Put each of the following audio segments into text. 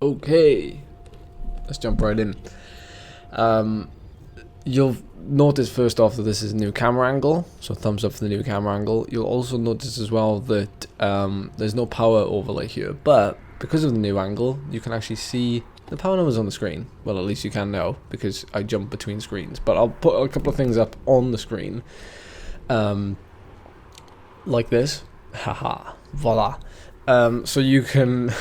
Okay, let's jump right in. You'll notice first off that this is a new camera angle, so thumbs up for the new camera angle. You'll also notice as well that there's no power overlay here, but because of the new angle, you can actually see the power numbers on the screen. Well, at least you can now, because I jump between screens. But I'll put a couple of things up on the screen, like this. Haha, voila. So you can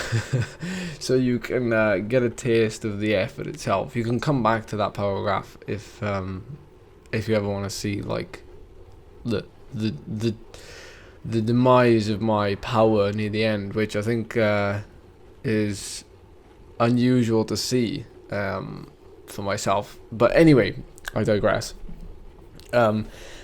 get a taste of the effort itself. You can come back to that power graph if you ever want to see like the demise of my power near the end, which I think is unusual to see for myself. But anyway, I digress.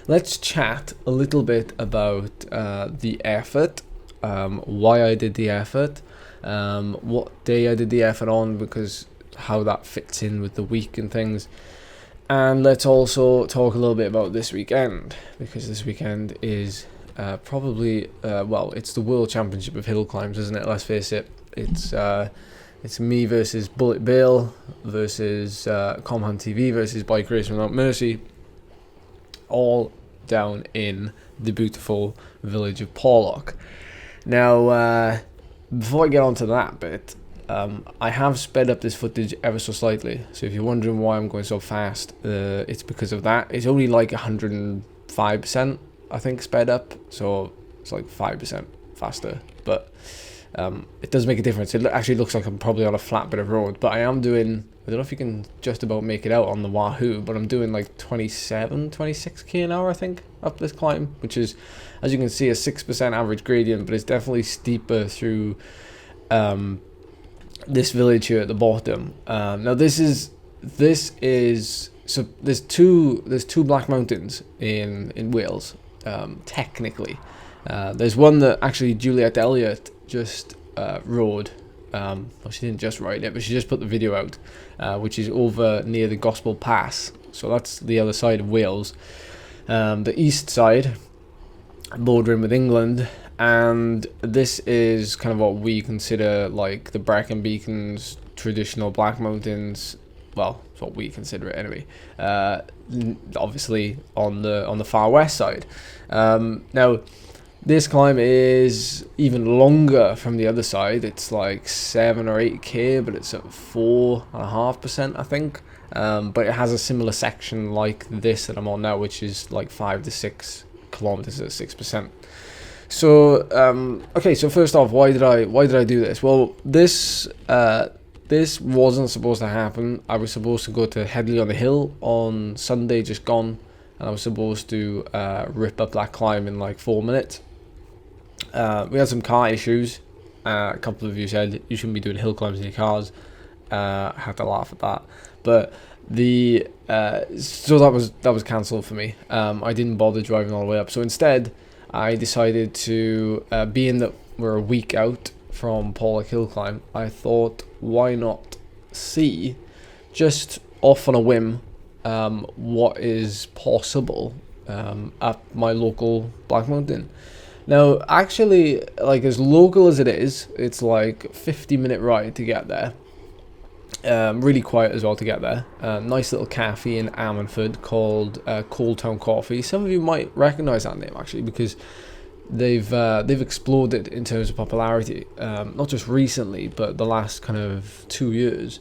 Let's chat a little bit about the effort. Why I did the effort, what day I did the effort on, because how that fits in with the week and things. And let's also talk a little bit about this weekend, because this weekend is probably it's the World Championship of Hill Climbs, isn't it? Let's face it. It's me versus Bullet Bill versus KOM TV versus Bike Race Without Mercy, all down in the beautiful village of Porlock. Now, before I get on to that bit, I have sped up this footage ever so slightly. So if you're wondering why I'm going so fast, it's because of that. It's only like 105%, I think, sped up. So it's like 5% faster. But it does make a difference. It actually looks like I'm probably on a flat bit of road. But I am doing, I don't know if you can just about make it out on the Wahoo, but I'm doing like 26k an hour, I think, up this climb, which is, as you can see, a 6% average gradient, but it's definitely steeper through this village here at the bottom. Now this is so there's two black mountains in Wales, technically. There's one that actually Juliet Elliott just rode. Well, she didn't just ride it, but she just put the video out, which is over near the Gospel Pass. So that's the other side of Wales. The east side, bordering with England, and this is kind of what we consider like the Brecon Beacons, traditional Black Mountains. Well, it's what we consider it anyway. Obviously on the far west side. Now, this climb is even longer from the other side. It's like 7 or 8k, but it's at 4.5%, I think. But it has a similar section like this that I'm on now, which is like 5 to 6 kilometers at 6%. So okay, so first off, why did I do this? Well, this wasn't supposed to happen. I was supposed to go to Headley on the Hill on Sunday just gone, and I was supposed to rip up that climb in like 4 minutes. We had some car issues. A couple of you said you shouldn't be doing hill climbs in your cars. I had to laugh at that, but so that was cancelled for me. I didn't bother driving all the way up, so instead I decided to, being that we're a week out from Porlock Hill Climb, I thought, why not see, just off on a whim, what is possible at my local Black Mountain. Now, actually, like, as local as it is, it's like a 50-minute ride to get there. Really quiet as well to get there. Nice little cafe in Ammanford called Cold Town Coffee. Some of you might recognise that name actually, because they've exploded in terms of popularity. Not just recently, but the last kind of 2 years.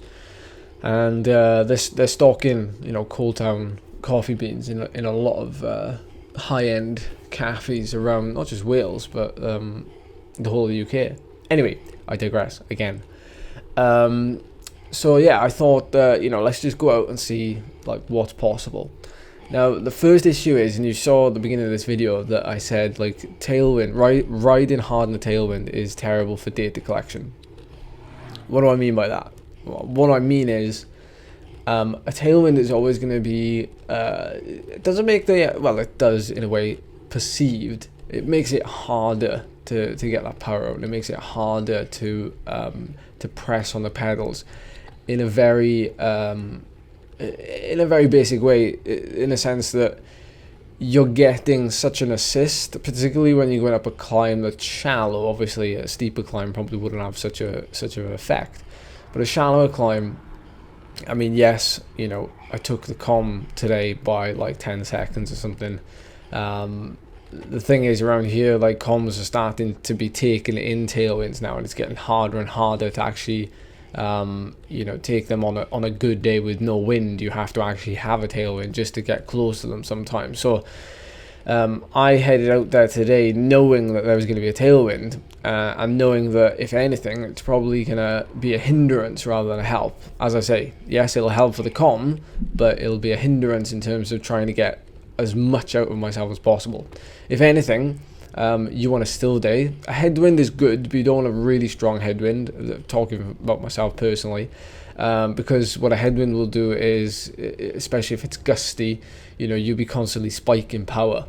And they're stocking, Cold Town coffee beans in a lot of high-end cafes around not just Wales but the whole of the UK. Anyway, I digress again. So yeah, I thought let's just go out and see like what's possible. Now the first issue is, and you saw at the beginning of this video that I said like tailwind, riding hard in the tailwind is terrible for data collection. What do I mean by that? Well, what I mean is a tailwind is always going to be it doesn't make it does in a way perceived. It makes it harder to get that power out. It makes it harder to press on the pedals in a very basic way, in a sense that you're getting such an assist, particularly when you're going up a climb that's shallow. Obviously a steeper climb probably wouldn't have such an effect, But a shallower climb, I mean, yes, you know, I took the KOM today by like 10 seconds or something. The thing is, around here, like, KOMs are starting to be taken in tailwinds now, and it's getting harder and harder to actually, you know, take them on a good day with no wind. You have to actually have a tailwind just to get close to them sometimes. So I headed out there today knowing that there was going to be a tailwind, and knowing that, if anything, it's probably going to be a hindrance rather than a help. As I say, yes, it'll help for the KOM, but it'll be a hindrance in terms of trying to get as much out of myself as possible. If anything, you want a still day. A headwind is good, but you don't want a really strong headwind. Talking about myself personally, because what a headwind will do is, especially if it's gusty, you know, you'll be constantly spiking power.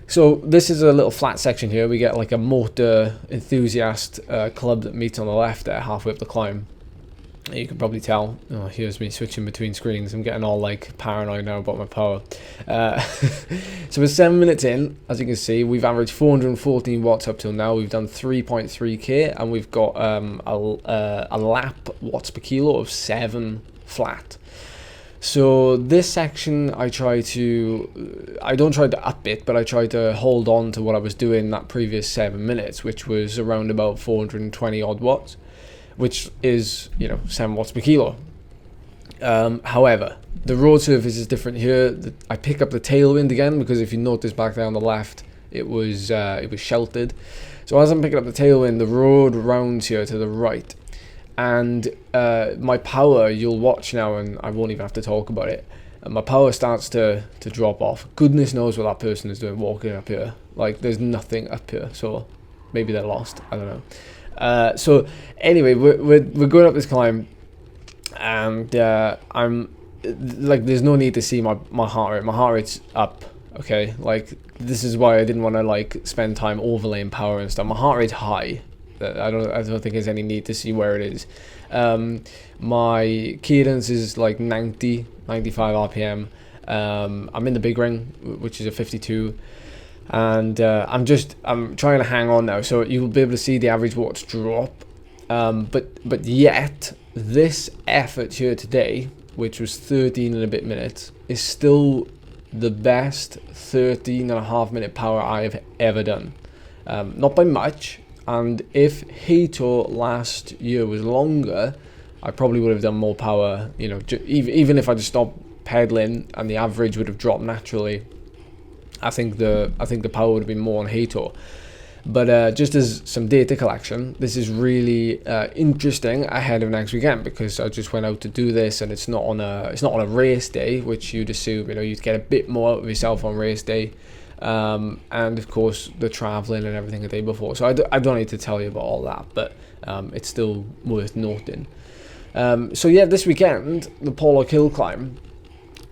So this is a little flat section here. We get like a motor enthusiast club that meets on the left there, halfway up the climb. You can probably tell. Oh, here's me switching between screens. I'm getting all like paranoid now about my power. So we're 7 minutes in. As you can see, we've averaged 414 watts up till now. We've done 3.3k, and we've got a lap watts per kilo of 7 flat. So this section, I don't try to up it, but I try to hold on to what I was doing that previous 7 minutes, which was around about 420 odd watts, which is, you know, 7 watts per kilo. However, the road surface is different here. I pick up the tailwind again, because if you notice back there on the left, it was sheltered. So as I'm picking up the tailwind, the road rounds here to the right, and my power, you'll watch now, and I won't even have to talk about it, and my power starts to drop off. Goodness knows what that person is doing walking up here. Like, there's nothing up here, so maybe they're lost, I don't know. So anyway, we're going up this climb, and I'm like, there's no need to see my heart rate. My heart rate's up, okay? Like, this is why I didn't want to like spend time overlaying power and stuff. My heart rate's high. I don't think there's any need to see where it is. My cadence is like 95 RPM. I'm in the big ring, which is a 52. And I'm trying to hang on now, so you'll be able to see the average watts drop. But yet this effort here today, which was 13 and a bit minutes, is still the best 13.5 minute power I have ever done. Not by much. And if Hexr last year was longer, I probably would have done more power. You know, even if I just stopped pedaling and the average would have dropped naturally, I think the power would have been more on Hexr. But just as some data collection, this is really interesting ahead of next weekend, because I just went out to do this, and it's not on a race day, which you'd assume, you know, you'd get a bit more out of yourself on race day, and of course the traveling and everything the day before. So I don't need to tell you about all that, but it's still worth noting. So yeah, this weekend, the Pollock Hill climb,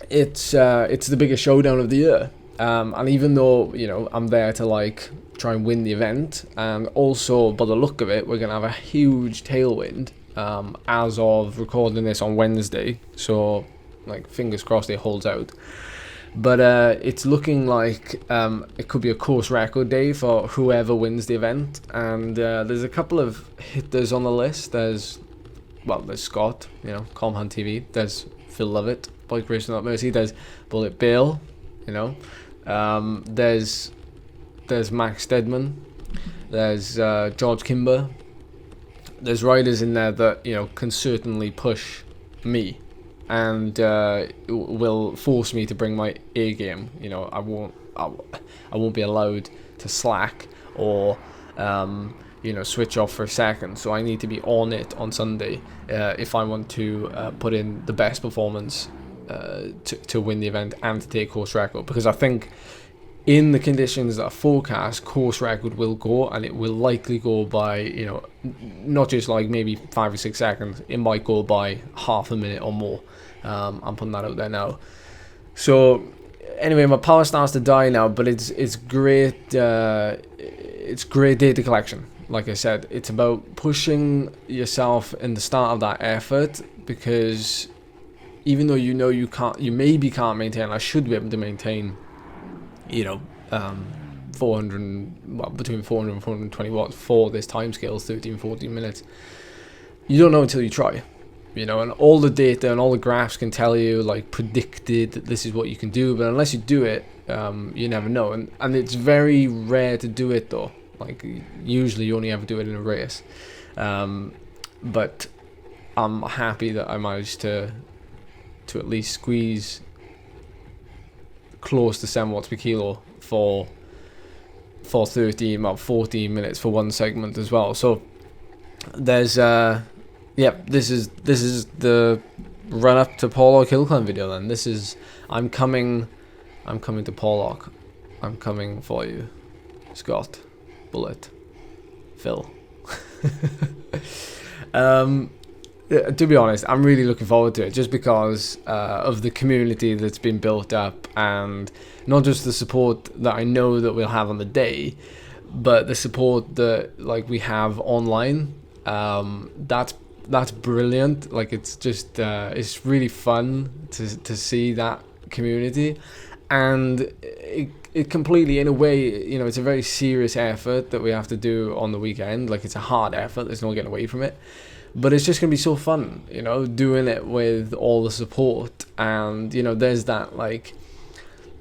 it's the biggest showdown of the year. And even though, you know, I'm there to like try and win the event, and also by the look of it, we're gonna have a huge tailwind as of recording this on Wednesday, so like fingers crossed it holds out. But it's looking like it could be a course record day for whoever wins the event, and there's a couple of hitters on the list. There's Scott, you know, KOM Hunt TV. There's Phil Lovett, Bike Racing Without Mercy. There's Bullet Bill, you know. There's Max Stedman. There's George Kimber. There's riders in there that, you know, can certainly push me, and will force me to bring my A game. You know, I won't be allowed to slack or you know, switch off for a second. So I need to be on it on Sunday if I want to put in the best performance to win the event and to take course record, because I think in the conditions that are forecast, course record will go, and it will likely go by, you know, not just like maybe 5 or 6 seconds. It might go by half a minute or more. I'm putting that out there now. So anyway, my power starts to die now, but it's great. It's great data collection. Like I said, it's about pushing yourself in the start of that effort, because even though you know you maybe can't maintain, I should be able to maintain, you know, between 400 and 420 watts for this time scale, 13-14 minutes. you don't know until you try, you know, and all the data and all the graphs can tell you, like, predicted that this is what you can do, but unless you do it, you never know. And it's very rare to do it though. Like, usually you only ever do it in a race. But I'm happy that I managed to at least squeeze close to 7 watts per kilo for 14 minutes for one segment as well. So there's this is the run up to Porlock Hill Climb video. Then this is I'm coming to Porlock. I'm coming for you, Scott, Bullet, Phil. To be honest, I'm really looking forward to it, just because of the community that's been built up, and not just the support that I know that we'll have on the day, but the support that, like, we have online. That's brilliant. Like, it's just it's really fun to see that community, and it completely, in a way, you know, it's a very serious effort that we have to do on the weekend. Like, it's a hard effort, there's no getting away from it, but it's just gonna be so fun, you know, doing it with all the support. And, you know, there's that, like,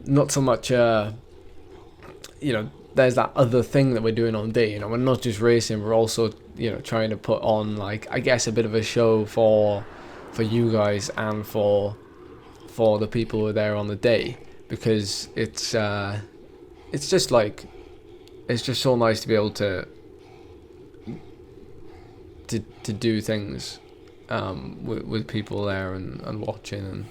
not so much you know, there's that other thing that we're doing on the day. You know, we're not just racing, we're also, you know, trying to put on, like, I guess, a bit of a show for you guys and for the people who are there on the day, because it's just like, it's just so nice to be able to do things with people there and watching,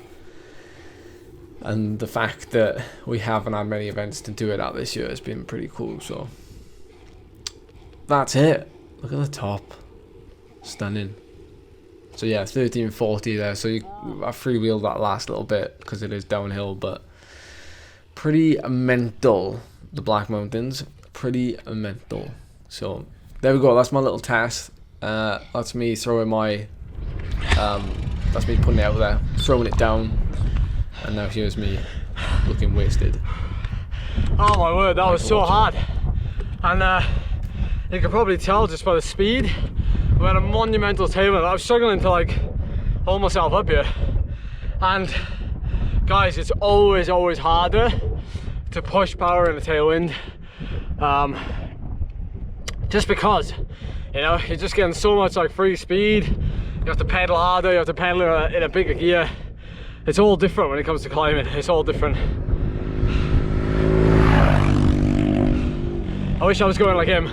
and the fact that we haven't had many events to do it at this year has been pretty cool. So that's it. Look at the top, stunning. So yeah, 1340 there. So I freewheeled that last little bit because it is downhill, but pretty mental. The Black Mountains, pretty mental. So there we go. That's my little test. That's me throwing my that's me putting it out there, throwing it down, and now here's me looking wasted. Oh my word, that was so hard. And you can probably tell just by the speed. We had a monumental tailwind. I was struggling to, like, hold myself up here. And guys, it's always harder to push power in a tailwind, just because, you know, you're just getting so much, like, free speed. You have to pedal harder, you have to pedal in a bigger gear. It's all different when it comes to climbing. It's all different. I wish I was going like him.